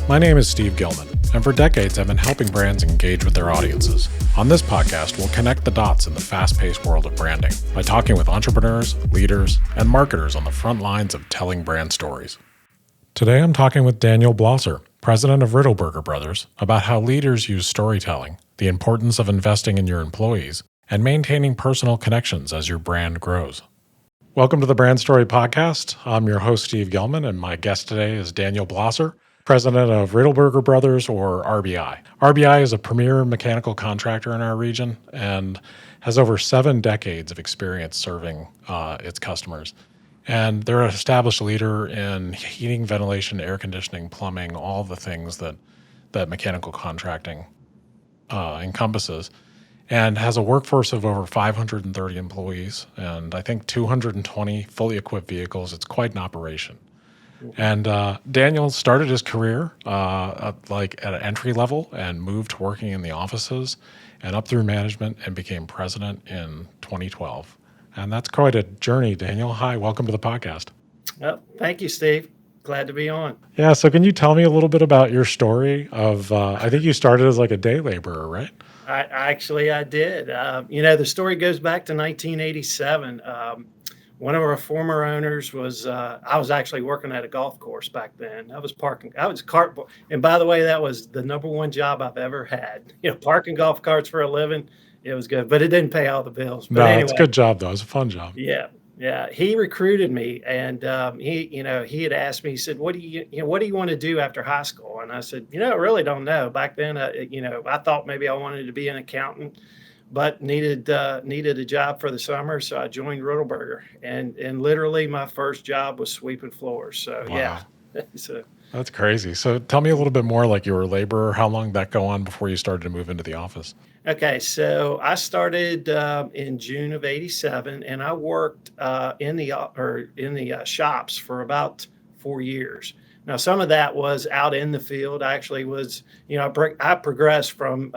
My name is Steve Gilman, and for decades I've been helping brands engage with their audiences. On this podcast, we'll connect the dots in the fast-paced world of branding by talking with entrepreneurs, leaders, and marketers on the front lines of telling brand stories. Today I'm talking with Daniel Blosser, president of Riddleberger Brothers, about how leaders use storytelling, the importance of investing in your employees, and maintaining personal connections as your brand grows. Welcome to the Brand Story Podcast. I'm your host, Steve Gilman, and my guest today is Daniel Blosser, president of Riddleberger Brothers, or RBI. RBI is a premier mechanical contractor in our region and has over 7 decades of experience serving its customers. And they're an established leader in heating, ventilation, air conditioning, plumbing, all the things that mechanical contracting encompasses, and has a workforce of over 530 employees and I think 220 fully equipped vehicles. It's quite an operation. And Daniel started his career at an entry level and moved to working in the offices and up through management and became president in 2012. And that's quite a journey, Daniel. Hi, welcome to the podcast. Well, thank you, Steve. Glad to be on. Yeah, so can you tell me a little bit about your story of, I think you started as like a day laborer, right? I did. The story goes back to 1987. One of our former owners was, I was actually working at a golf course back then. I was cart, and by the way, that was the number one job I've ever had. Parking golf carts for a living. It was good, but it didn't pay all the bills. But anyway, it's a good job though. It's a fun job. Yeah. He recruited me, and he had asked me. He said, "What do you want to do after high school?" And I said, "I really don't know." Back then, I thought maybe I wanted to be an accountant, but needed a job for the summer, so I joined Riddleberger, and literally my first job was sweeping floors. So Wow. Yeah, so That's crazy. So tell me a little bit more, like you were a laborer. How long did that go on before you started to move into the office? okay, so I started in June of '87, and I worked in the shops for about 4 years. Now, some of that was out in the field. I actually was, I progressed from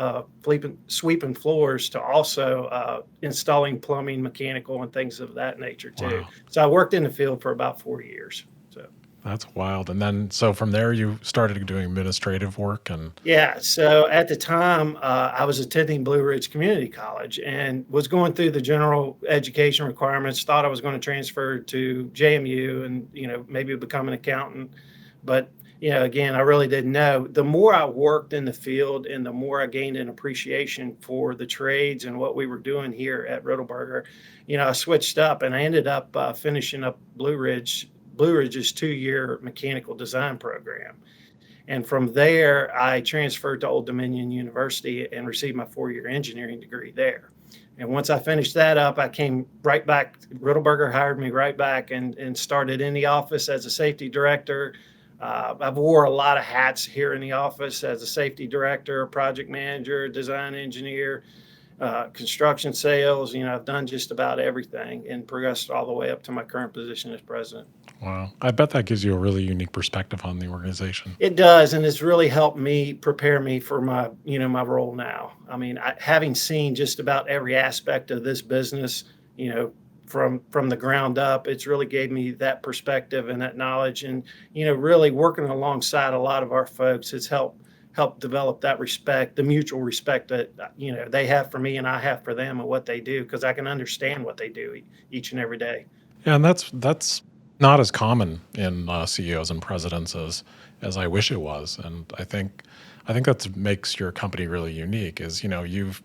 sweeping floors to also installing plumbing, mechanical, and things of that nature too. Wow. So I worked in the field for about 4 years. So That's wild. And then, so from there, you started doing administrative work and. yeah, so at the time, I was attending Blue Ridge Community College and was going through the general education requirements. Thought I was going to transfer to JMU and maybe become an accountant. But, again, I really didn't know. The more I worked in the field and the more I gained an appreciation for the trades and what we were doing here at Riddleberger, I switched up and I ended up finishing up Blue Ridge's 2-year mechanical design program. And from there, I transferred to Old Dominion University and received my 4-year engineering degree there. And once I finished that up, I came right back. Riddleberger hired me right back and started in the office as a safety director. I've wore a lot of hats here in the office as a safety director, project manager, design engineer, construction sales. I've done just about everything and progressed all the way up to my current position as president. Wow. I bet that gives you a really unique perspective on the organization. It does, and it's really helped me prepare me for my role now. I mean, having seen just about every aspect of this business, from the ground up, it's really gave me that perspective and that knowledge, and really working alongside a lot of our folks, it's helped develop that respect, the mutual respect that they have for me and I have for them and what they do, because I can understand what they do each and every day. Yeah, and that's not as common in CEOs and presidents as I wish it was, and I think that makes your company really unique. Is you've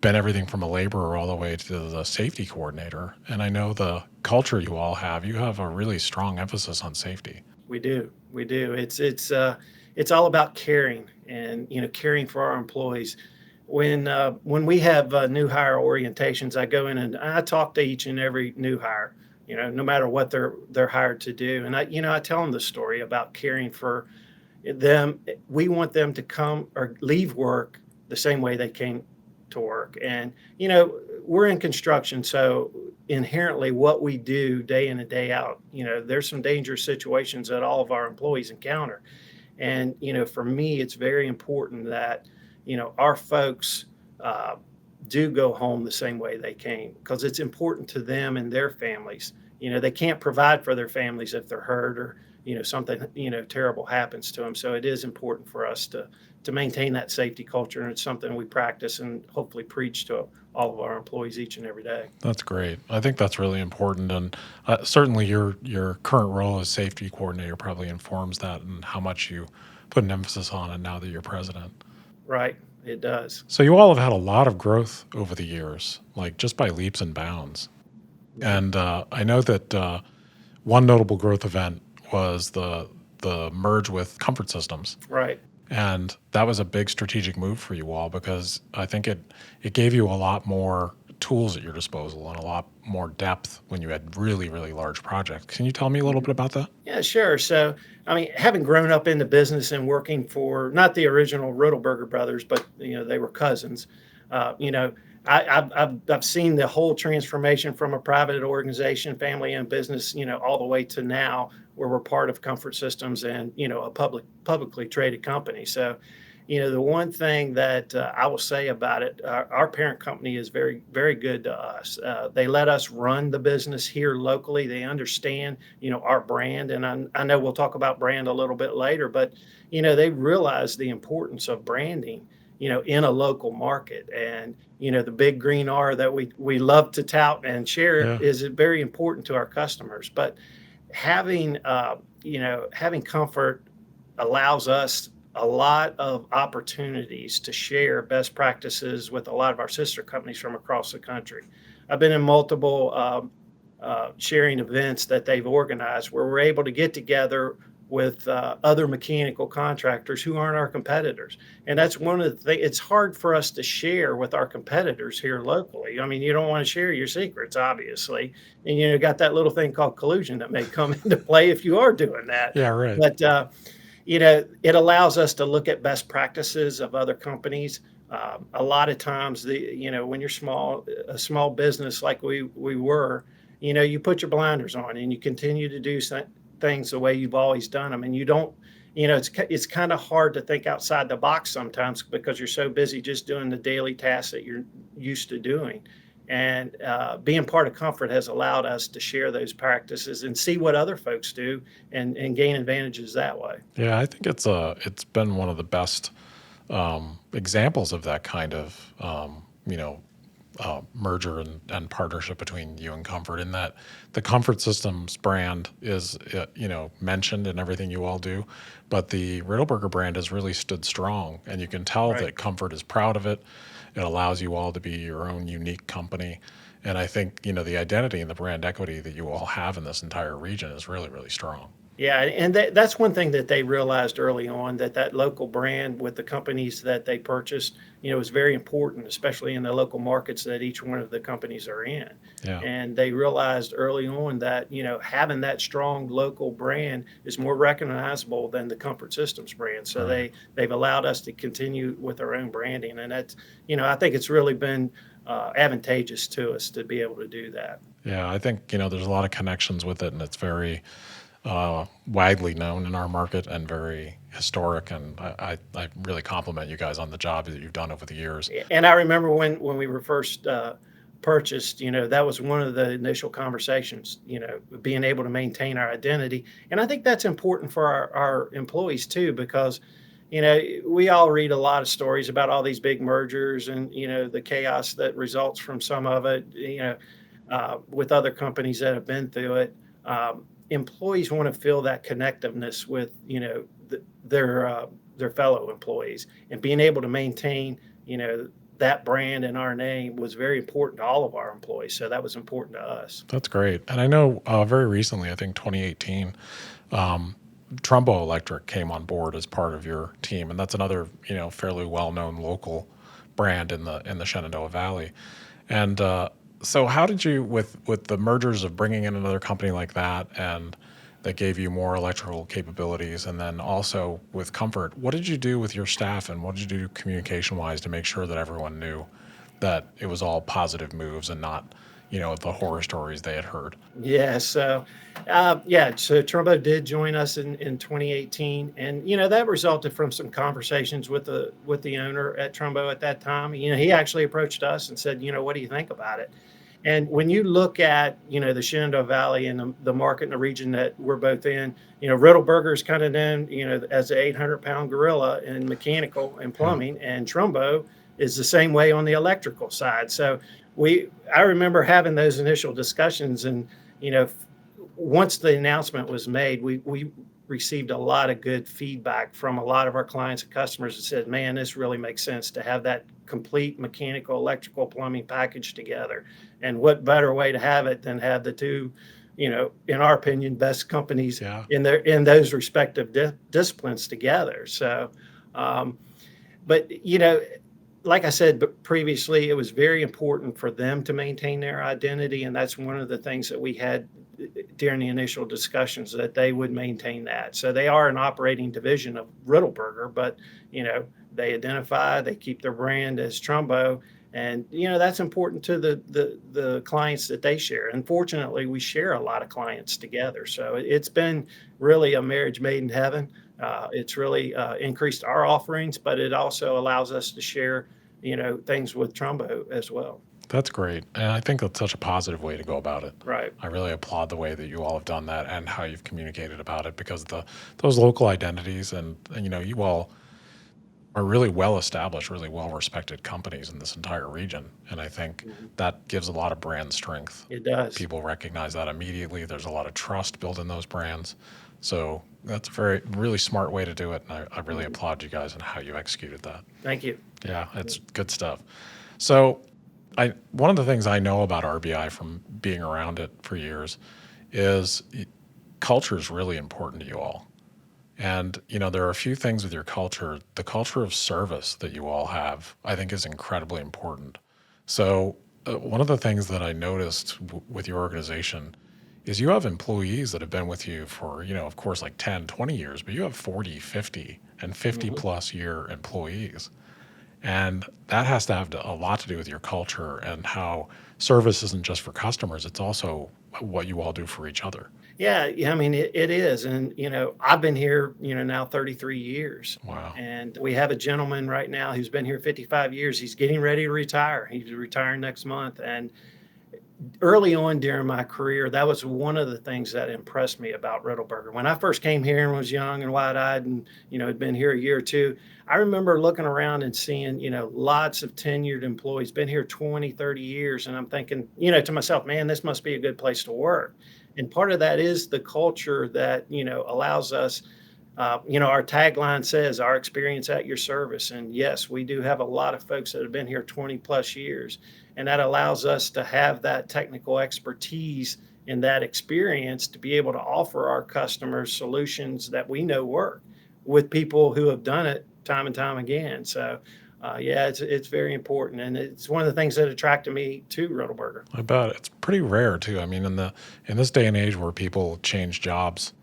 been everything from a laborer all the way to the safety coordinator, and I know the culture you all have. You have a really strong emphasis on safety. We do. It's all about caring and caring for our employees. When we have new hire orientations, I go in and I talk to each and every new hire. No matter what they're hired to do, and I tell them the story about caring for them. We want them to come or leave work the same way they came to work. And we're in construction, so inherently what we do day in and day out, there's some dangerous situations that all of our employees encounter. And for me, it's very important that our folks do go home the same way they came, because it's important to them and their families. they can't provide for their families if they're hurt or, something, terrible happens to them. So it is important for us to maintain that safety culture. And it's something we practice and hopefully preach to all of our employees each and every day. That's great. I think that's really important, and certainly your current role as safety coordinator probably informs that and how much you put an emphasis on it now that you're president. Right. It does. So you all have had a lot of growth over the years, like just by leaps and bounds. Mhm. And I know that one notable growth event was the merge with Comfort Systems. Right. And that was a big strategic move for you all because I think it gave you a lot more tools at your disposal and a lot more depth when you had really, really large projects. Can you tell me a little bit about that? Yeah, sure. So, I mean, having grown up in the business and working for not the original Riddleberger brothers, but they were cousins. Uh, you know, I've seen the whole transformation from a private organization, family-owned business, all the way to now, where we're part of Comfort Systems and a publicly traded company. So, the one thing that I will say about it, our parent company is very, very good to us. They let us run the business here locally. They understand, our brand. And I know we'll talk about brand a little bit later, but, they realize the importance of branding, in a local market. And, the big green R that we love to tout and share Yeah. is very important to our customers. But having, having comfort allows us a lot of opportunities to share best practices with a lot of our sister companies from across the country. I've been in multiple sharing events that they've organized where we're able to get together with other mechanical contractors who aren't our competitors. And that's one of the things, it's hard for us to share with our competitors here locally. I mean, you don't want to share your secrets, obviously. And, got that little thing called collusion that may come into play if you are doing that. Yeah, right. But, it allows us to look at best practices of other companies. A lot of times, when you're a small business like we were, you put your blinders on and you continue to do things the way you've always done them, and you don't. It's kind of hard to think outside the box sometimes because you're so busy just doing the daily tasks that you're used to doing. And being part of Comfort has allowed us to share those practices and see what other folks do and gain advantages that way. Yeah, I think it's been one of the best examples of that kind of merger and partnership between you and Comfort, in that the Comfort Systems brand is mentioned in everything you all do, but the Riddleberger brand has really stood strong, and you can tell Right. that Comfort is proud of it. It allows you all to be your own unique company, and I think the identity and the brand equity that you all have in this entire region is really, really strong. Yeah, and that's one thing that they realized early on, that local brand with the companies that they purchased, is very important, especially in the local markets that each one of the companies are in. Yeah. And they realized early on that, having that strong local brand is more recognizable than the Comfort Systems brand. So Right. they've allowed us to continue with our own branding, and that's, I think it's really been advantageous to us to be able to do that. Yeah, I think there's a lot of connections with it, and it's very widely known in our market and very historic. And I really compliment you guys on the job that you've done over the years. And I remember when we were first purchased, that was one of the initial conversations, being able to maintain our identity. And I think that's important for our employees too, because, we all read a lot of stories about all these big mergers and, the chaos that results from some of it, with other companies that have been through it. Employees want to feel that connectiveness with their fellow employees, and being able to maintain that brand and our name was very important to all of our employees. So that was important to us. That's great. And I know very recently, I think 2018, Trumbo Electric came on board as part of your team, and that's another fairly well-known local brand in the Shenandoah Valley. And so, how did you, with the mergers of bringing in another company like that, and that gave you more electrical capabilities, and then also with Comfort, what did you do with your staff, and what did you do communication-wise to make sure that everyone knew that it was all positive moves and not the horror stories they had heard? Yeah. So Trumbo did join us in 2018, and that resulted from some conversations with the owner at Trumbo at that time. He actually approached us and said, "What do you think about it?" And when you look at, the Shenandoah Valley and the market and the region that we're both in, Riddleberger is kind of known, as the 800-pound gorilla in mechanical and Yeah. plumbing, and Trumbo is the same way on the electrical side. So I remember having those initial discussions, and, once the announcement was made, we received a lot of good feedback from a lot of our clients and customers that said, man, this really makes sense to have that complete mechanical, electrical, plumbing package together. And what better way to have it than have the two, in our opinion, best companies Yeah. in those respective disciplines together. So, but like I said previously, it was very important for them to maintain their identity, and that's one of the things that we had during the initial discussions, that they would maintain that. So they are an operating division of Riddleberger, but they keep their brand as Trumbo, and that's important to the clients that they share. Unfortunately, we share a lot of clients together, so it's been really a marriage made in heaven. It's really increased our offerings, but it also allows us to share, things with Trumbo as well. That's great. And I think that's such a positive way to go about it. Right. I really applaud the way that you all have done that and how you've communicated about it, because those local identities and you all are really well established, really well respected companies in this entire region. And I think that gives a lot of brand strength. It does. People recognize that immediately. There's a lot of trust built in those brands. So that's a really smart way to do it. And I really applaud you guys and how you executed that. Thank you. Yeah, it's good stuff. So one of the things I know about RBI from being around it for years is culture is really important to you all. And, there are a few things with your culture. The culture of service that you all have, I think, is incredibly important. So one of the things that I noticed with your organization is you have employees that have been with you for, of course, like 10, 20 years, but you have 40, 50, and 50 plus year employees. And that has to have a lot to do with your culture and how service isn't just for customers, it's also what you all do for each other. Yeah, I mean, it is. And, I've been here, now 33 years. Wow. And we have a gentleman right now who's been here 55 years. He's getting ready to retire. He's retiring next month. And early on during my career, that was one of the things that impressed me about Riddleberger. When I first came here and was young and wide-eyed and, had been here a year or two, I remember looking around and seeing, lots of tenured employees, been here 20, 30 years. And I'm thinking, to myself, man, this must be a good place to work. And part of that is the culture that, allows us, our tagline says, our experience at your service. And yes, we do have a lot of folks that have been here 20 plus years. And that allows us to have that technical expertise and that experience to be able to offer our customers solutions that we know work with people who have done it time and time again. So, it's very important, and it's one of the things that attracted me to Riddleberger. I bet it's pretty rare too. I mean, in this day and age where people change jobs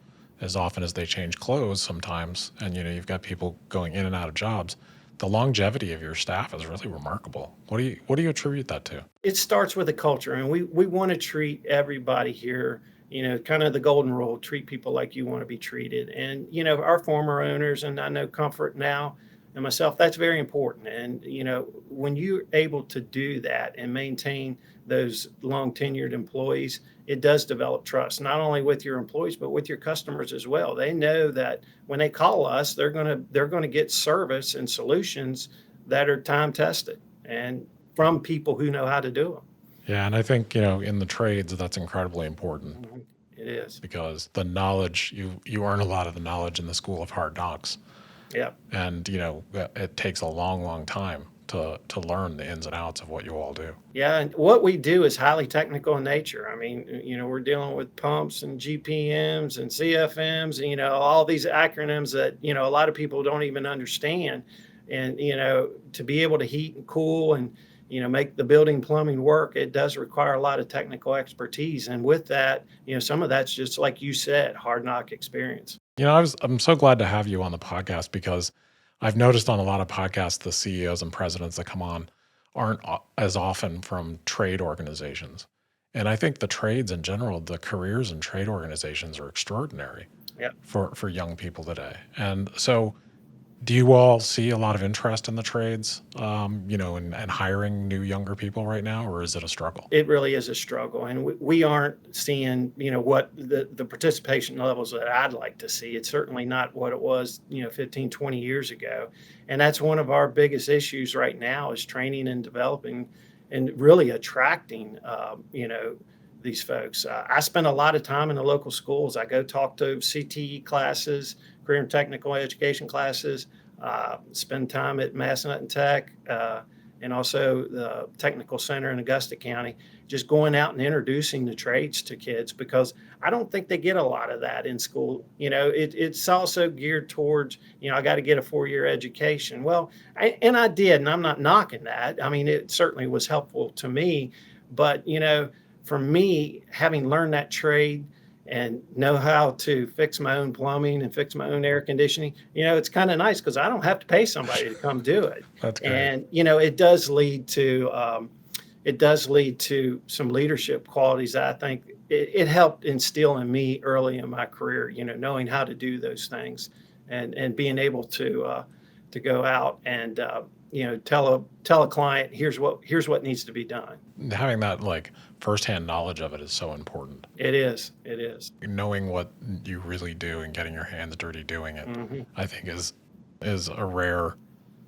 as often as they change clothes sometimes, and you've got people going in and out of jobs, the longevity of your staff is really remarkable. What do you attribute that to? It starts with the culture, and we want to treat everybody here, kind of the golden rule: treat people like you want to be treated. And our former owners, and I know Comfort now, and myself, that's very important. And, when you're able to do that and maintain those long tenured employees, it does develop trust, not only with your employees, but with your customers as well. They know that when they call us, they're going to get service and solutions that are time tested and from people who know how to do them. Yeah. And I think, in the trades, that's incredibly important. It is. Because the knowledge, you earn a lot of the knowledge in the school of hard knocks. Yeah. And, it takes a long, long time to learn the ins and outs of what you all do. Yeah. And what we do is highly technical in nature. I mean, we're dealing with pumps and GPMs and CFMs, and, all these acronyms that, a lot of people don't even understand. And, to be able to heat and cool and, make the building plumbing work, it does require a lot of technical expertise. And with that, some of that's just like you said, hard knock experience. I'm so glad to have you on the podcast, because I've noticed on a lot of podcasts, the CEOs and presidents that come on aren't as often from trade organizations. And I think the trades in general, the careers in trade organizations are extraordinary Yeah. for young people today. And so Do you all see a lot of interest in the trades, and hiring new younger people right now, or is it a struggle? It really is a struggle, and we aren't seeing, what the participation levels that I'd like to see. It's certainly not what it was, 15, 20 years ago. And that's one of our biggest issues right now is training and developing and really attracting, these folks. I spend a lot of time in the local schools. I go talk to CTE classes, career and technical education classes, spend time at Massanutten and Tech. And also the technical center in Augusta County, just going out and introducing the trades to kids because I don't think they get a lot of that in school. It's also geared towards, I got to get a 4-year education. Well, I did, and I'm not knocking that. I mean, it certainly was helpful to me, but for me, having learned that trade and know how to fix my own plumbing and fix my own air conditioning, it's kind of nice because I don't have to pay somebody to come do it. That's great. And it does lead to some leadership qualities that I think it helped instill in me early in my career. Knowing how to do those things and being able to go out and tell a client here's what needs to be done. Having that like firsthand knowledge of it is so important. It is. It is. Knowing what you really do and getting your hands dirty doing it, Hmm. I think is a rare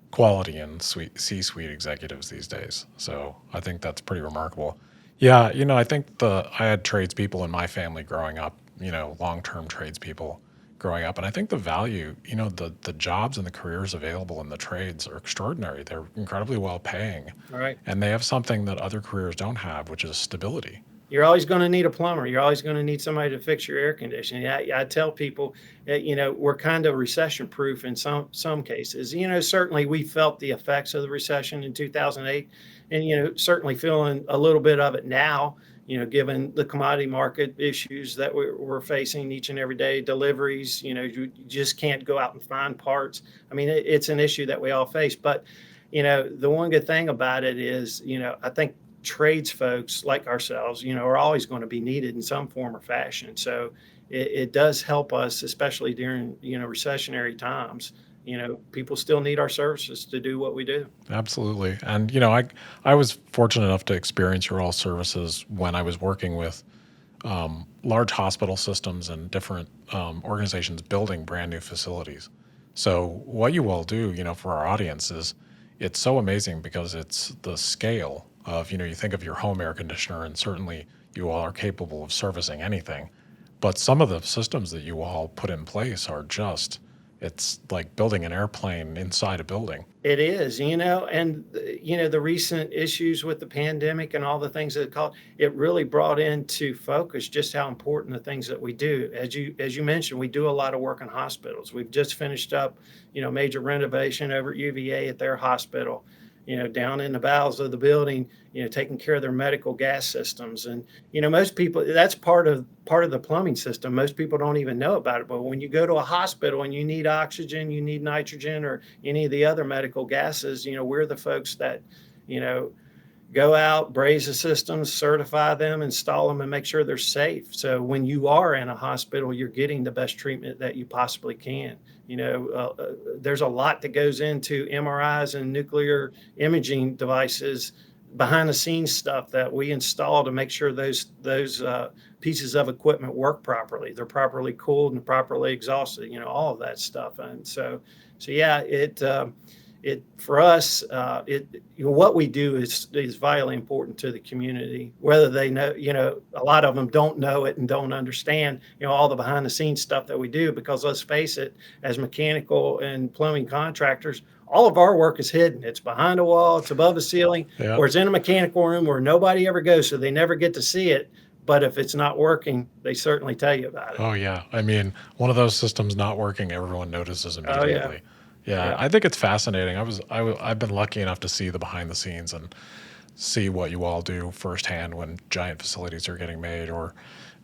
quality in C-suite executives these days. So I think that's pretty remarkable. Yeah, I think I had tradespeople in my family growing up, long-term tradespeople growing up, and I think the value, the jobs and the careers available in the trades are extraordinary. They're incredibly well paying, All right. and they have something that other careers don't have, which is stability. You're always going to need a plumber. You're always going to need somebody to fix your air conditioning. I tell people that, we're kind of recession proof in some cases. Certainly we felt the effects of the recession in 2008 and, certainly feeling a little bit of it now, given the commodity market issues that we're facing each and every day, deliveries, you just can't go out and find parts. I mean, it's an issue that we all face. But, the one good thing about it is, I think trades folks like ourselves, are always going to be needed in some form or fashion. So it does help us, especially during, recessionary times. People still need our services to do what we do. Absolutely. And, I was fortunate enough to experience your all services when I was working with large hospital systems and different organizations building brand new facilities. So what you all do, for our audience is it's so amazing because it's the scale of, you think of your home air conditioner and certainly you all are capable of servicing anything. But some of the systems that you all put in place are just, it's like building an airplane inside a building. It is, and the recent issues with the pandemic and all the things that it really brought into focus just how important the things that we do. As you mentioned, we do a lot of work in hospitals. We've just finished up, major renovation over at UVA at their hospital. Down in the bowels of the building, taking care of their medical gas systems. And, most people, that's part of the plumbing system. Most people don't even know about it. But when you go to a hospital and you need oxygen, you need nitrogen or any of the other medical gases, we're the folks that, go out, braze the systems, certify them, install them, and make sure they're safe. So when you are in a hospital, you're getting the best treatment that you possibly can. There's a lot that goes into MRIs and nuclear imaging devices, behind the scenes stuff that we install to make sure those pieces of equipment work properly. They're properly cooled and properly exhausted. All of that stuff. And so yeah, it for us, what we do is vitally important to the community. Whether they know, a lot of them don't know it and don't understand, all the behind the scenes stuff that we do. Because let's face it, as mechanical and plumbing contractors, all of our work is hidden. It's behind a wall, it's above the ceiling, Yeah. or it's in a mechanical room where nobody ever goes, so they never get to see it. But if it's not working, they certainly tell you about it. Oh yeah. I mean, one of those systems not working, everyone notices Oh yeah, immediately. Yeah, yeah. I think it's fascinating. I've been lucky enough to see the behind the scenes and see what you all do firsthand when giant facilities are getting made or,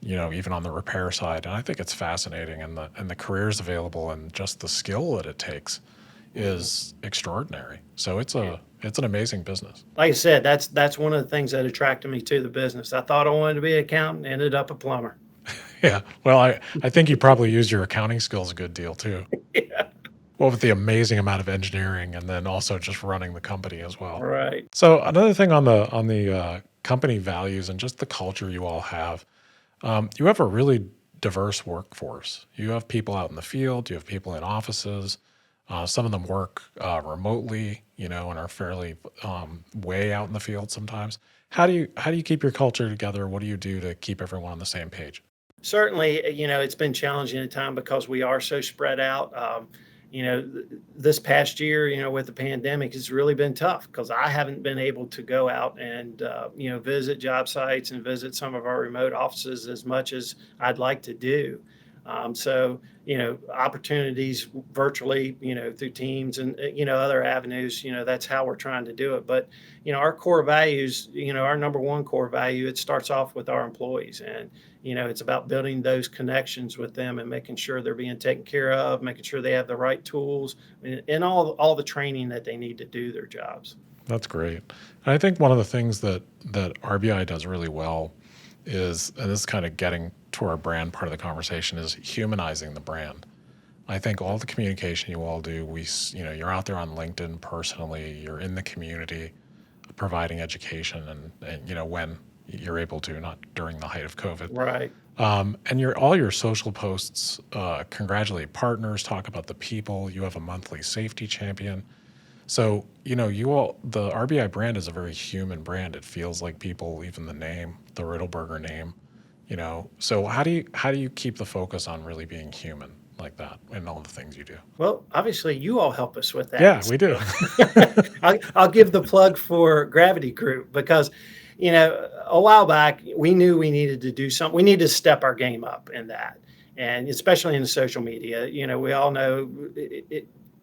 even on the repair side. And I think it's fascinating and the careers available and just the skill that it takes is extraordinary. So it's an amazing business. Like I said, that's one of the things that attracted me to the business. I thought I wanted to be an accountant, ended up a plumber. Yeah. Well, I think you probably used your accounting skills a good deal too. Yeah. Well, with the amazing amount of engineering and then also just running the company as well. Right. So another thing on the company values and just the culture you all have, you have a really diverse workforce. You have people out in the field, you have people in offices. Some of them work remotely, and are fairly way out in the field sometimes. How do you keep your culture together? What do you do to keep everyone on the same page? Certainly, it's been challenging at time because we are so spread out. This past year, with the pandemic, it's really been tough because I haven't been able to go out and, visit job sites and visit some of our remote offices as much as I'd like to do. So, opportunities virtually, through Teams and, other avenues, that's how we're trying to do it. But, our core values, our number one core value, it starts off with our employees. And, it's about building those connections with them and making sure they're being taken care of, making sure they have the right tools and all the training that they need to do their jobs. That's great. And I think one of the things that RBI does really well is, and this is kind of getting to our brand part of the conversation, is humanizing the brand. I think all the communication you all do, you're out there on LinkedIn personally, you're in the community providing education and when you're able to, not during the height of COVID. Right. And all your social posts congratulate partners, talk about the people. You have a monthly safety champion. So, the RBI brand is a very human brand. It feels like people, even the name, the Riddleberger name, So how do you keep the focus on really being human like that in all the things you do? Well, obviously, you all help us with that. Yeah, we do. I'll give the plug for Gravity Group because, a while back, we knew we needed to do something. We needed to step our game up in that. And especially in the social media, we all know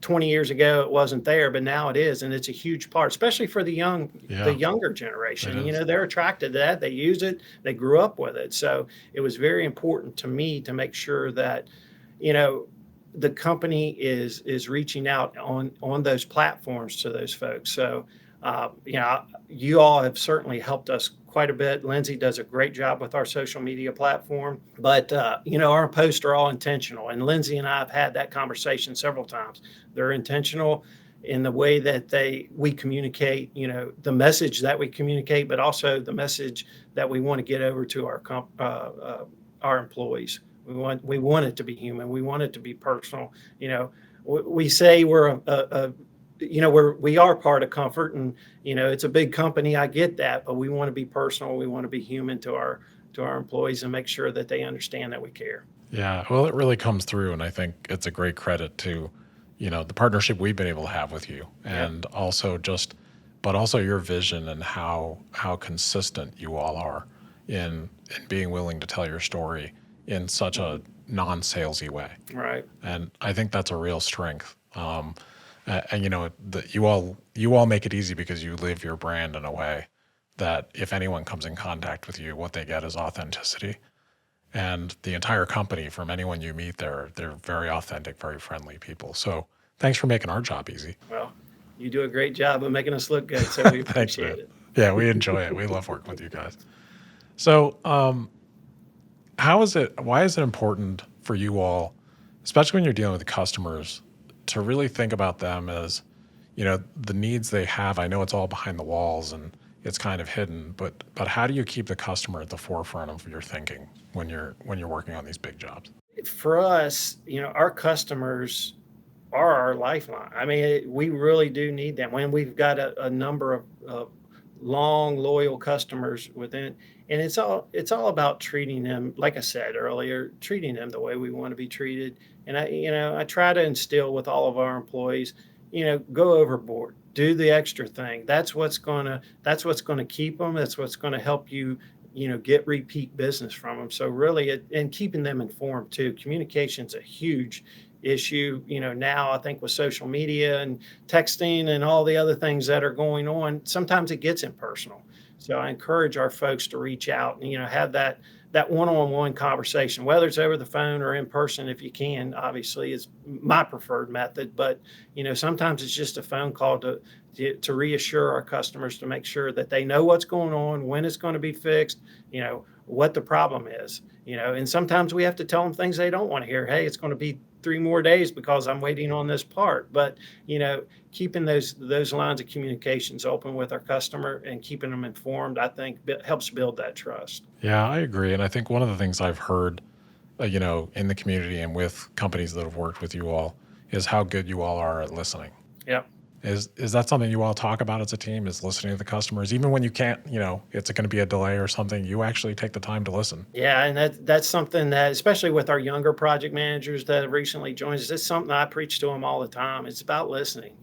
20 years ago, it wasn't there, but now it is. And it's a huge part, especially for the Yeah, younger it generation. is. They're attracted to that. They use it. They grew up with it. So it was very important to me to make sure that, you know, the company is reaching out on those platforms to those folks. So, you all have certainly helped us quite a bit. Lindsay does a great job with our social media platform, but our posts are all intentional. And Lindsay and I have had that conversation several times. They're intentional in the way that we communicate, the message that we communicate, but also the message that we want to get over to our employees. We want it to be human. We want it to be personal. We say we are part of Comfort, and it's a big company. I get that, but we want to be personal. We want to be human to our employees and make sure that they understand that we care. Yeah, well, it really comes through, and I think it's a great credit to, the partnership we've been able to have with you, Yeah. and but also your vision and how consistent you all are in being willing to tell your story in such a non-salesy way, Right. and I think that's a real strength. And you all make it easy because you live your brand in a way that if anyone comes in contact with you, what they get is authenticity. And the entire company, from anyone you meet there, they're very authentic, very friendly people. So thanks for making our job easy. Well, you do a great job of making us look good, so we Thanks, appreciate man. it. Yeah, we enjoy it. We love working with you guys. So, why is it important for you all, especially when you're dealing with the customers, to really think about them as, the needs they have? I know it's all behind the walls and it's kind of hidden, but how do you keep the customer at the forefront of your thinking when you're working on these big jobs? For us, our customers are our lifeline. I mean, we really do need them. When we've got a number of long, loyal customers within, and it's all about treating them, like I said earlier, treating them the way we want to be treated. And I try to instill with all of our employees, go overboard, do the extra thing. That's what's gonna keep them. That's what's gonna help you, get repeat business from them. So really, and keeping them informed too. Communication's a huge issue. Now I think with social media and texting and all the other things that are going on, sometimes it gets impersonal. So I encourage our folks to reach out and, have that one-on-one conversation, whether it's over the phone or in person, if you can. Obviously, is my preferred method, but sometimes it's just a phone call to reassure our customers, to make sure that they know what's going on, when it's going to be fixed, what the problem is, and sometimes we have to tell them things they don't want to hear. Hey, it's going to be 3 more days because I'm waiting on this part. But, keeping those lines of communications open with our customer and keeping them informed, I think helps build that trust. Yeah, I agree. And I think one of the things I've heard, in the community and with companies that have worked with you all is how good you all are at listening. Yeah. Is that something you all talk about as a team, is listening to the customers? Even when you can't, it's going to be a delay or something, you actually take the time to listen. Yeah, and that's something that, especially with our younger project managers that have recently joined us, it's something I preach to them all the time. It's about listening,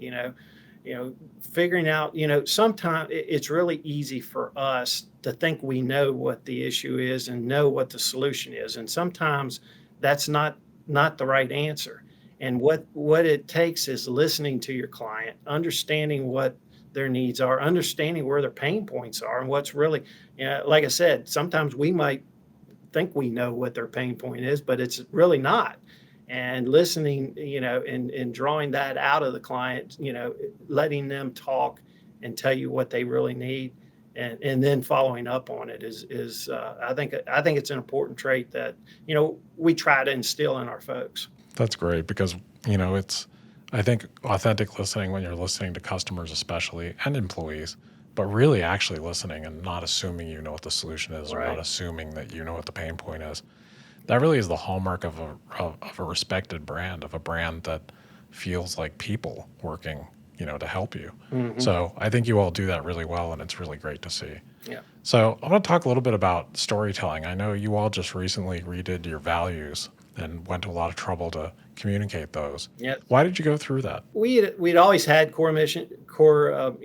figuring out, sometimes it's really easy for us to think we know what the issue is and know what the solution is. And sometimes that's not the right answer. And what it takes is listening to your client, understanding what their needs are, understanding where their pain points are, and what's really, like I said, sometimes we might think we know what their pain point is, but it's really not. And listening, and drawing that out of the client, letting them talk and tell you what they really need, and then following up on it is I think it's an important trait that, we try to instill in our folks. That's great because, I think authentic listening, when you're listening to customers especially and employees, but really actually listening and not assuming you know what the solution is or not Right. assuming that you know what the pain point is. That really is the hallmark of a respected brand, of a brand that feels like people working, to help you. Hmm. So I think you all do that really well, and it's really great to see. Yeah. So I want to talk a little bit about storytelling. I know you all just recently redid your values and went to a lot of trouble to communicate those. Yeah. Why did you go through that? We'd always had core mission, core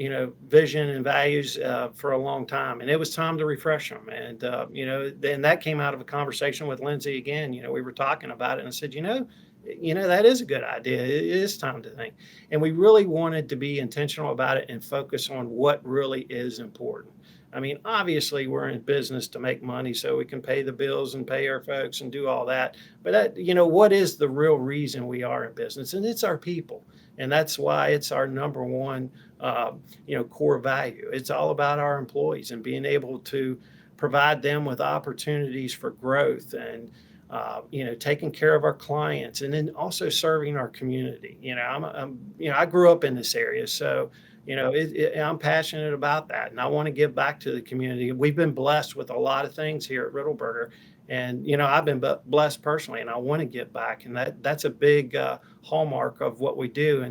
vision and values for a long time, and it was time to refresh them. And then that came out of a conversation with Lindsay again. We were talking about it, and I said, that is a good idea. It is time to think. And we really wanted to be intentional about it and focus on what really is important. I mean, obviously, we're in business to make money so we can pay the bills and pay our folks and do all that. But what is the real reason we are in business? And it's our people. And that's why it's our number one, core value. It's all about our employees and being able to provide them with opportunities for growth and, taking care of our clients, and then also serving our community. I grew up in this area, so I'm passionate about that, and I want to give back to the community. We've been blessed with a lot of things here at Riddleberger, and I've been blessed personally, and I want to give back, and that's a big hallmark of what we do.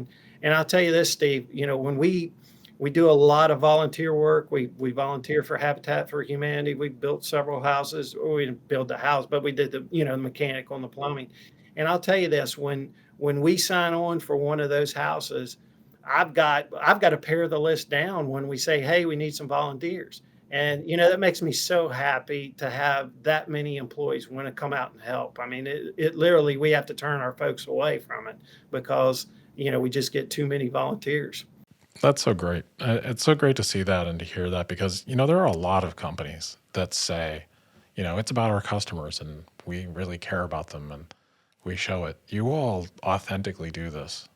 And I'll tell you this, Steve. When we do a lot of volunteer work. We volunteer for Habitat for Humanity. We built several houses. Or we didn't build the house, but we did the mechanical and the plumbing. And I'll tell you this: when we sign on for one of those houses, I've got to pare the list down when we say, hey, we need some volunteers. And, that makes me so happy to have that many employees want to come out and help. I mean, it literally, we have to turn our folks away from it because, we just get too many volunteers. That's so great. It's so great to see that and to hear that because, there are a lot of companies that say, it's about our customers and we really care about them and we show it. You all authentically do this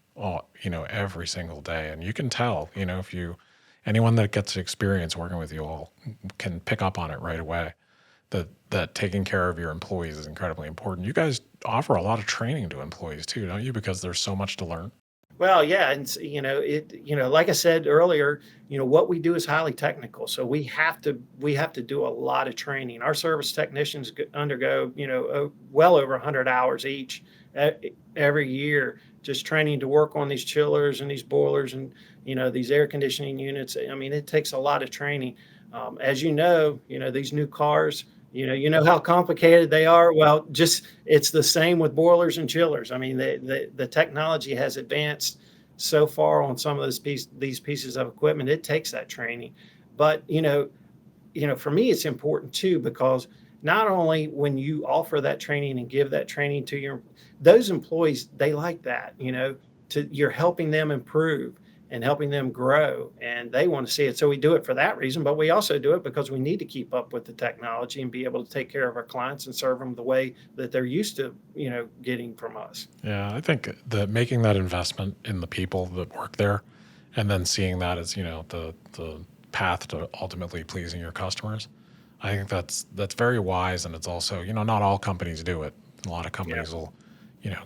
every single day. And you can tell, if anyone that gets experience working with you all can pick up on it right away, that taking care of your employees is incredibly important. You guys offer a lot of training to employees too, don't you? Because there's so much to learn. Well, yeah, and like I said earlier, what we do is highly technical, so we have to do a lot of training. Our service technicians undergo, well over 100 hours each every year, just training to work on these chillers and these boilers and these air conditioning units. I mean, it takes a lot of training. As these new cars. How complicated they are. Well, it's the same with boilers and chillers. I mean, the technology has advanced so far on some of these pieces of equipment. It takes that training, but for me, it's important too because not only when you offer that training and give that training to those employees, they like that. You're helping them improve and helping them grow, and they want to see it. So we do it for that reason, but we also do it because we need to keep up with the technology and be able to take care of our clients and serve them the way that they're used to, getting from us. Yeah, I think that making that investment in the people that work there and then seeing that as, the path to ultimately pleasing your customers, I think that's very wise, and it's also, not all companies do it. A lot of Yeah. companies will,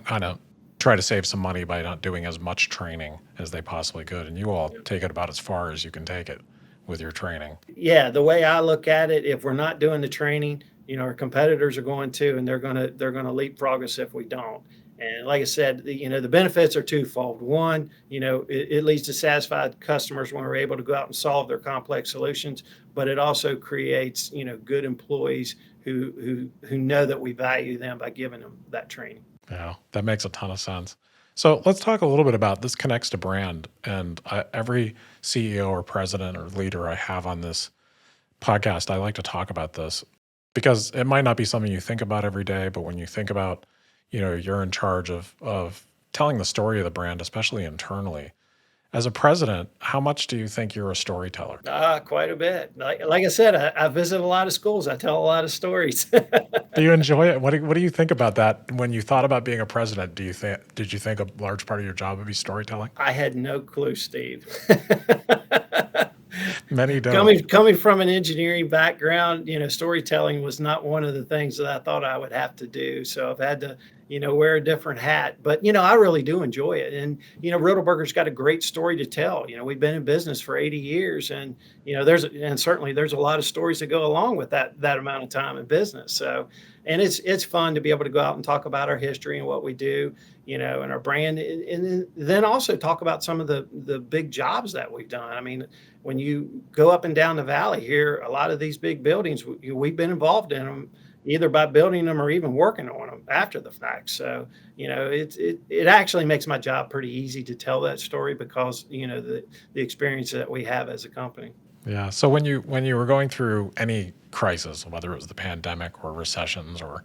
kind of try to save some money by not doing as much training as they possibly could, and you all take it about as far as you can take it with your training. Yeah, the way I look at it, if we're not doing the training, our competitors are going to, and they're gonna leapfrog us if we don't. And like I said, the benefits are twofold. One, it leads to satisfied customers when we're able to go out and solve their complex solutions, but it also creates, good employees who know that we value them by giving them that training. Yeah, that makes a ton of sense. So let's talk a little bit about this connects to brand. And every CEO or president or leader I have on this podcast, I like to talk about this because it might not be something you think about every day, but when you think about, you're in charge of telling the story of the brand, especially internally. As a president, how much do you think you're a storyteller? Quite a bit. Like I said, I visit a lot of schools. I tell a lot of stories. Do you enjoy it? What do you think about that? When you thought about being a president, did you think a large part of your job would be storytelling? I had no clue, Steve. Many don't. Coming from an engineering background, storytelling was not one of the things that I thought I would have to do. So I've had to, wear a different hat. But I really do enjoy it. And Riddleberger's got a great story to tell. We've been in business for 80 years, and certainly there's a lot of stories that go along with that amount of time in business. So, and it's fun to be able to go out and talk about our history and what we do, and our brand, and then also talk about some of the big jobs that we've done. I mean, when you go up and down the valley here, a lot of these big buildings, we've been involved in them, either by building them or even working on them after the fact. So, it actually makes my job pretty easy to tell that story because, the experience that we have as a company. Yeah. So when you were going through any crisis, whether it was the pandemic or recessions or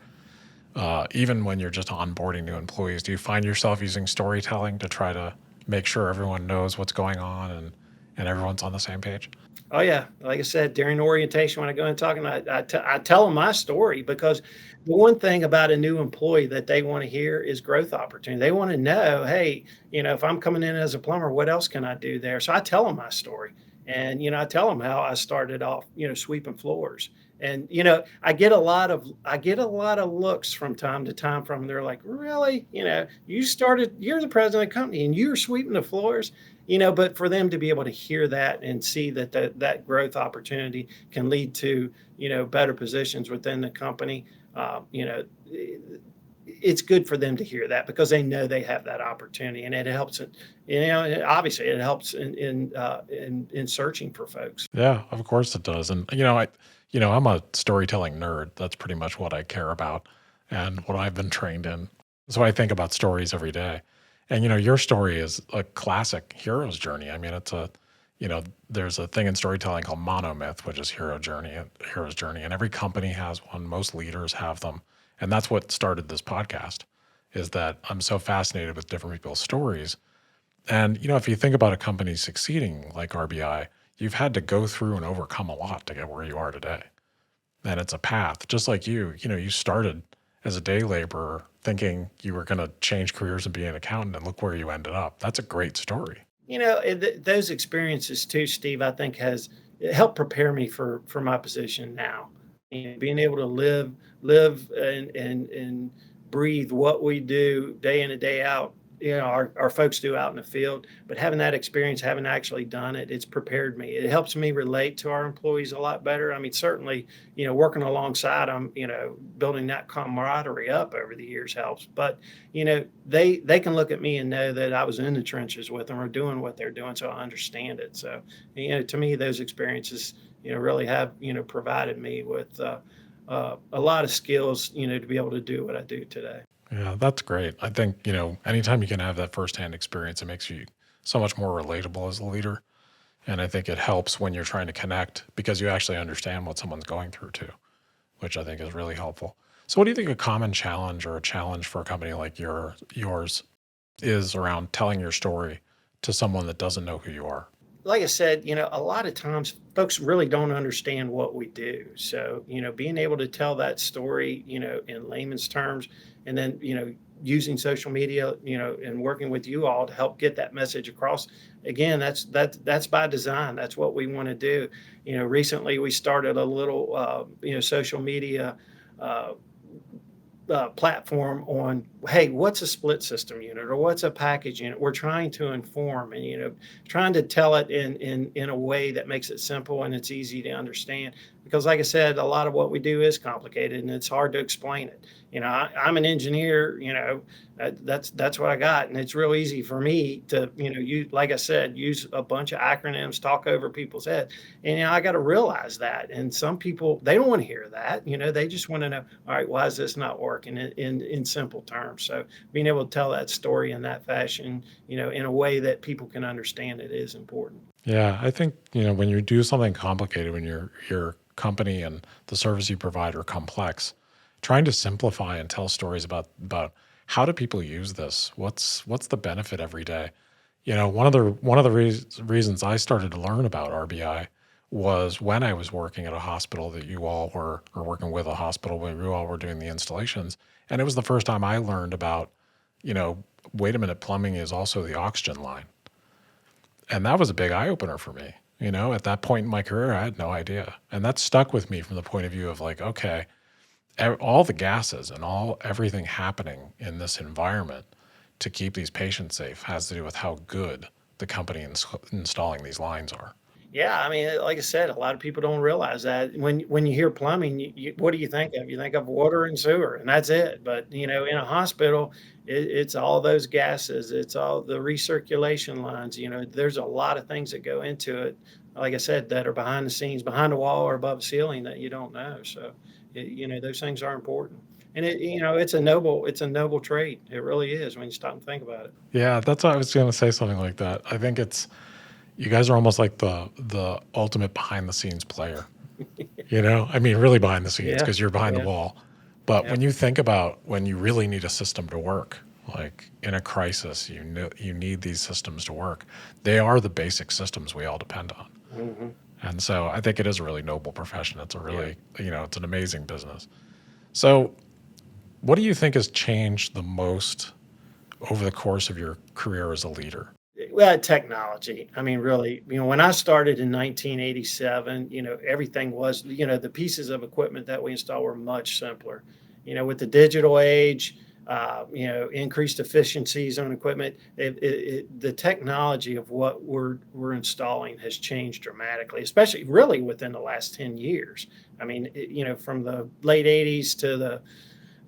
even when you're just onboarding new employees, do you find yourself using storytelling to try to make sure everyone knows what's going on and everyone's on the same page? Oh yeah, like I said, during orientation, when I go and talk, and I tell them my story because the one thing about a new employee that they want to hear is growth opportunity. They want to know, hey, if I'm coming in as a plumber, what else can I do there? So I tell them my story, and I tell them how I started off, sweeping floors. And I get a lot of looks from time to time from them. They're like, really, you're the president of the company and you're sweeping the floors. But for them to be able to hear that and see that growth opportunity can lead to, better positions within the company, it's good for them to hear that because they know they have that opportunity, and it helps it. Obviously, it helps in searching for folks. Yeah, of course it does. And I'm a storytelling nerd. That's pretty much what I care about and what I've been trained in. So I think about stories every day. And your story is a classic hero's journey. I mean, there's a thing in storytelling called monomyth, which is hero's journey, and every company has one. Most leaders have them, and that's what started this podcast. Is that I'm so fascinated with different people's stories. And if you think about a company succeeding like RBI, you've had to go through and overcome a lot to get where you are today. And it's a path, just like you started as a day laborer thinking you were going to change careers and be an accountant, and look where you ended up. That's a great story. Those experiences too, Steve, I think has it helped prepare me for my position now. Being able to live and breathe what we do day in and day out. Our folks do out in the field, but having that experience, having actually done it, it's prepared me. It helps me relate to our employees a lot better. I mean, certainly, working alongside them, building that camaraderie up over the years helps. But they can look at me and know that I was in the trenches with them or doing what they're doing, so I understand it. So, to me, those experiences, really have provided me with a lot of skills, to be able to do what I do today. Yeah, that's great. I think, anytime you can have that firsthand experience, it makes you so much more relatable as a leader. And I think it helps when you're trying to connect because you actually understand what someone's going through too, which I think is really helpful. So what do you think a common challenge or a challenge for a company like yours is around telling your story to someone that doesn't know who you are? Like I said, a lot of times folks really don't understand what we do. So, being able to tell that story, in layman's terms, and then, using social media, and working with you all to help get that message across. Again, that's by design. That's what we want to do. Recently we started a little, social media uh, platform on, hey, what's a split system unit or what's a package unit. We're trying to inform and trying to tell it in a way that makes it simple and it's easy to understand, because like I said, a lot of what we do is complicated and it's hard to explain it. I'm an engineer. That's what I got, and it's real easy for me to, you like I said, use a bunch of acronyms, talk over people's head, and I got to realize that. And some people, they don't want to hear that. They just want to know, all right, why is this not working in simple terms? So being able to tell that story in that fashion, in a way that people can understand it is important. Yeah, I think, when you do something complicated, when your company and the service you provide are complex, trying to simplify and tell stories about how do people use this? What's the benefit every day? One of the reasons I started to learn about RBI was when I was working at a hospital that you all were, or working with a hospital where you all were doing the installations. And it was the first time I learned about, you know, wait a minute, plumbing is also the oxygen line. And that was a big eye opener for me. At that point in my career, I had no idea. And that stuck with me from the point of view of like, okay, all the gases and everything happening in this environment to keep these patients safe has to do with how good the company installing these lines are. Yeah, I mean, like I said, a lot of people don't realize that when you hear plumbing, what do you think of? You think of water and sewer, and that's it. But in a hospital, it's all those gases, it's all the recirculation lines. There's a lot of things that go into it. Like I said, that are behind the scenes, behind the wall or above the ceiling that you don't know. So, those things are important, and it's a noble trait. It really is when you stop and think about it. Yeah, that's why I was going to say something like that. I think it's you guys are almost like the ultimate behind the scenes player. I mean, really behind the scenes Yeah, because you're behind the yeah, wall. But yeah. when you think about when you really need a system to work, like in a crisis, you need these systems to work. They are the basic systems we all depend on. Hmm. And so I think it is a really noble profession. It's a Yeah. really, it's an amazing business. So what do you think has changed the most over the course of your career as a leader? Well, technology. I mean, really, when I started in 1987, everything was, the pieces of equipment that we install were much simpler. With the digital age, increased efficiencies on equipment, the technology of what we're installing has changed dramatically, especially really within the last 10 years. I mean, from the late 80s to the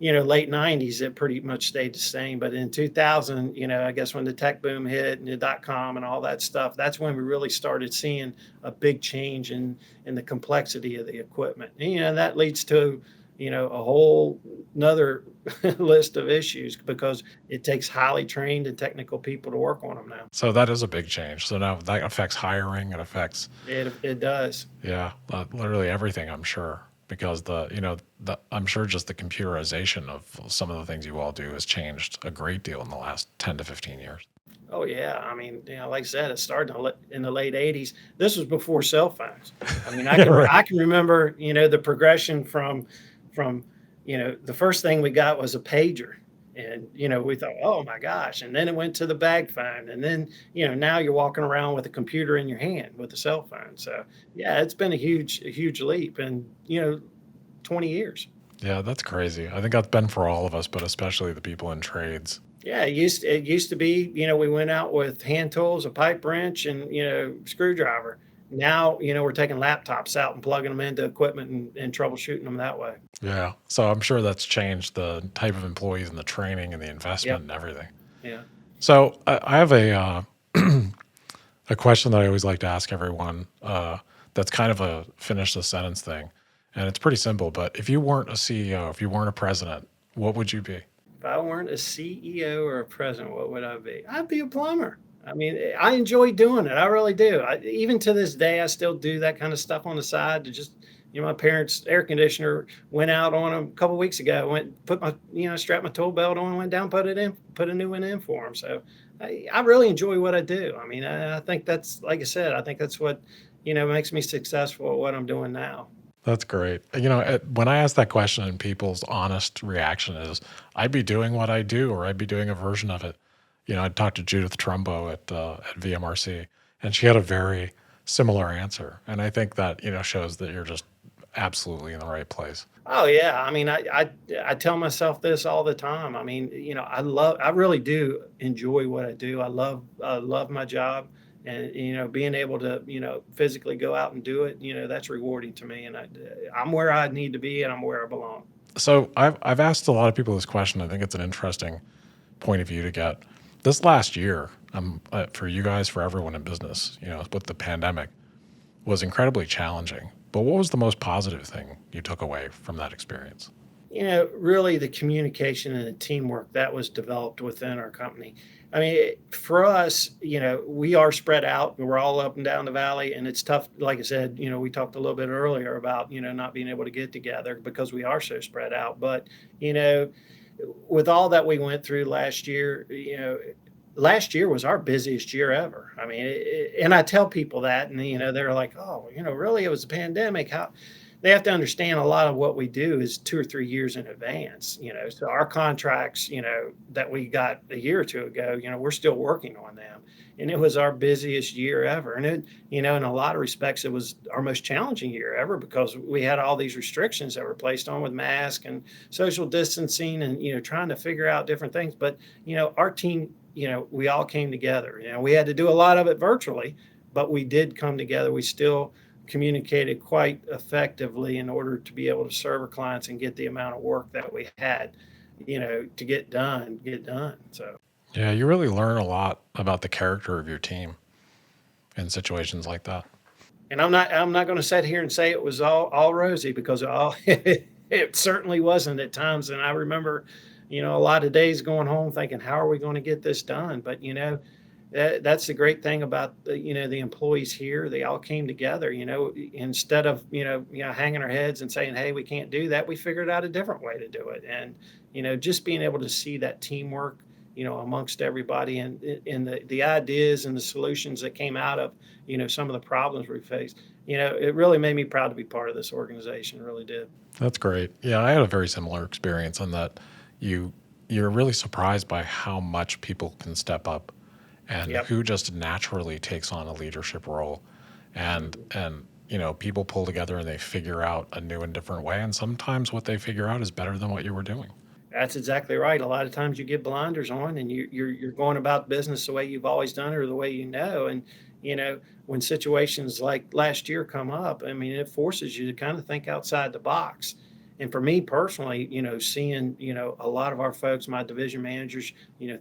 late 90s, it pretty much stayed the same. But in 2000, I guess when the tech boom hit and the dot-com and all that stuff, that's when we really started seeing a big change in the complexity of the equipment. And, that leads to, a whole another list of issues because it takes highly trained and technical people to work on them now. So that is a big change. So now that affects hiring. It affects, It does. yeah, literally everything, I'm sure, because I'm sure just the computerization of some of the things you all do has changed a great deal in the last 10 to 15 years. Oh yeah, I mean, like I said, it started in the late '80s. This was before cell phones. I mean, Yeah, right. I can remember, the progression from the first thing we got was a pager, and we thought, oh my gosh, and then it went to the bag phone, and then now you're walking around with a computer in your hand with a cell phone. So yeah, it's been a huge leap, and 20 years. Yeah, that's crazy. I think that's been for all of us, but especially the people in trades. Yeah, it used to be, we went out with hand tools, a pipe wrench, and screwdriver. Now, we're taking laptops out and plugging them into equipment and troubleshooting them that way. Yeah. So I'm sure that's changed the type of employees and the training and the investment Yep. and everything. Yeah. So I have a question that I always like to ask everyone. That's kind of a finish the sentence thing, and it's pretty simple. But if you weren't a CEO, if you weren't a president, what would you be? If I weren't a CEO or a president, what would I be? I'd be a plumber. I mean, I enjoy doing it. I really do. Even to this day, I still do that kind of stuff on the side to just, my parents' air conditioner went out on them a couple weeks ago. I went, put my, strapped my tool belt on, went down, put it in, put a new one in for them. So I really enjoy what I do. I mean, I think that's, like I said, I think that's what, makes me successful at what I'm doing now. That's great. When I ask that question and people's honest reaction is, I'd be doing what I do, or I'd be doing a version of it. I talked to Judith Trumbo at VMRC, and she had a very similar answer. And I think that, shows that you're just absolutely in the right place. Oh yeah, I mean, I tell myself this all the time. I mean, I really do enjoy what I do. I love my job, and being able to physically go out and do it, that's rewarding to me, and I'm where I need to be, and I'm where I belong. So I've asked a lot of people this question. I think it's an interesting point of view to get. This last year, for you guys, for everyone in business, with the pandemic, was incredibly challenging. But what was the most positive thing you took away from that experience? Really the communication and the teamwork that was developed within our company. I mean, for us, we are spread out and we're all up and down the valley, and it's tough. Like I said, we talked a little bit earlier about, not being able to get together because we are so spread out. But, you know, with all that we went through last year was our busiest year ever. I mean, and I tell people that, and they're like, "Oh, really? It was a pandemic." How they have to understand a lot of what we do is 2 or 3 years in advance. So our contracts, that we got a year or two ago, we're still working on them, and it was our busiest year ever. And in a lot of respects, it was our most challenging year ever because we had all these restrictions that were placed on with masks and social distancing, and trying to figure out different things. But our team, we all came together. We had to do a lot of it virtually, but we did come together. We still communicated quite effectively in order to be able to serve our clients and get the amount of work that we had, to get done. So, Yeah, you really learn a lot about the character of your team in situations like that. and I'm not going to sit here and say it was all rosy because it certainly wasn't at times. And I remember, a lot of days going home thinking, how are we going to get this done? But that's the great thing about the employees here. They all came together. Instead of hanging our heads and saying, "Hey, we can't do that," we figured out a different way to do it. And just being able to see that teamwork, amongst everybody, and the ideas and the solutions that came out of some of the problems we faced. It really made me proud to be part of this organization. It really did. That's great. Yeah, I had a very similar experience in that you you're really surprised by how much people can step up and Yep. who just naturally takes on a leadership role. And people pull together and they figure out a new and different way, and sometimes what they figure out is better than what you were doing. That's exactly right. A lot of times you get blinders on and you're going about business the way you've always done it or the way And when situations like last year come up, I mean, it forces you to kind of think outside the box. And for me personally, seeing, a lot of our folks, my division managers,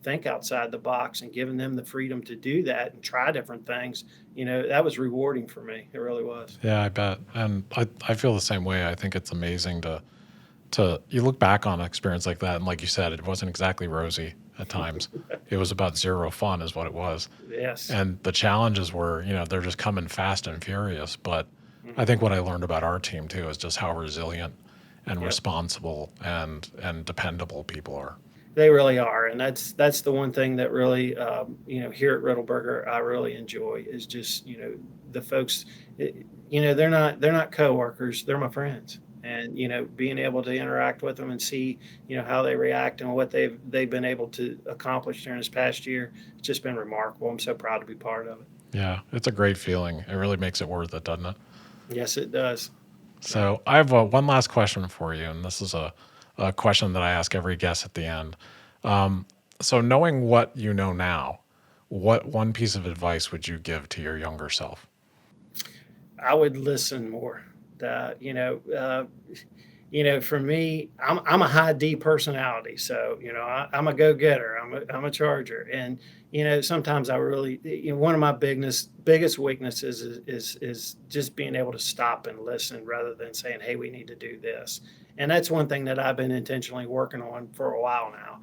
think outside the box and giving them the freedom to do that and try different things, that was rewarding for me. It really was. Yeah, I bet. And I feel the same way. I think it's amazing to you look back on an experience like that, and like you said, it wasn't exactly rosy at times. It was about zero fun is what it was. Yes. And the challenges were, they're just coming fast and furious. But I Hmm. think what I learned about our team too is just how resilient and Yep. responsible and dependable people are. They really are, and that's the one thing that really, here at Riddleberger, I really enjoy is just the folks. They're not coworkers; they're my friends, and being able to interact with them and see how they react and what they've been able to accomplish during this past year. It's just been remarkable. I'm so proud to be part of it. Yeah, it's a great feeling. It really makes it worth it, doesn't it? Yes, it does. Yeah. So I have one last question for you, and this is a question that I ask every guest at the end. Um, so knowing what you know now, what one piece of advice would you give to your younger self? I would listen more. Uh, you know, uh, for me, I'm a high D personality, so I'm a go getter. I'm a charger, and sometimes I really one of my biggest weaknesses is just being able to stop and listen rather than saying, "Hey, we need to do this." And that's one thing that I've been intentionally working on for a while now.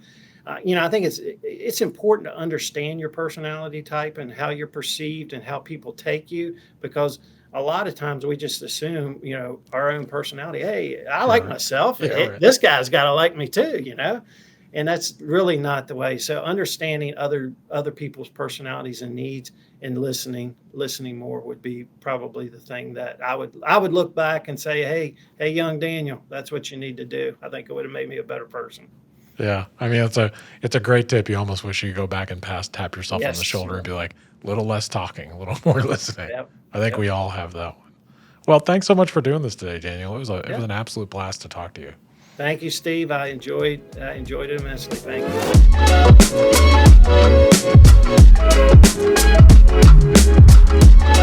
I think it's important to understand your personality type and how you're perceived and how people take you, because a lot of times we just assume, our own personality. Hey, I like Right. myself. Yeah, Hey, right. this guy's got to like me too, And that's really not the way. So understanding other people's personalities and needs and listening more would be probably the thing that I would look back and say, hey, young Daniel, that's what you need to do. I think it would have made me a better person. Yeah. I mean, it's a great tip. You almost wish you could go back and tap yourself on the Yes. shoulder and be like, a little less talking, a little more listening. Yep. I think Yep. we all have that one. Well, thanks so much for doing this today, Daniel. It was Yep. an absolute blast to talk to you. Thank you, Steve. I enjoyed it immensely. Thank you.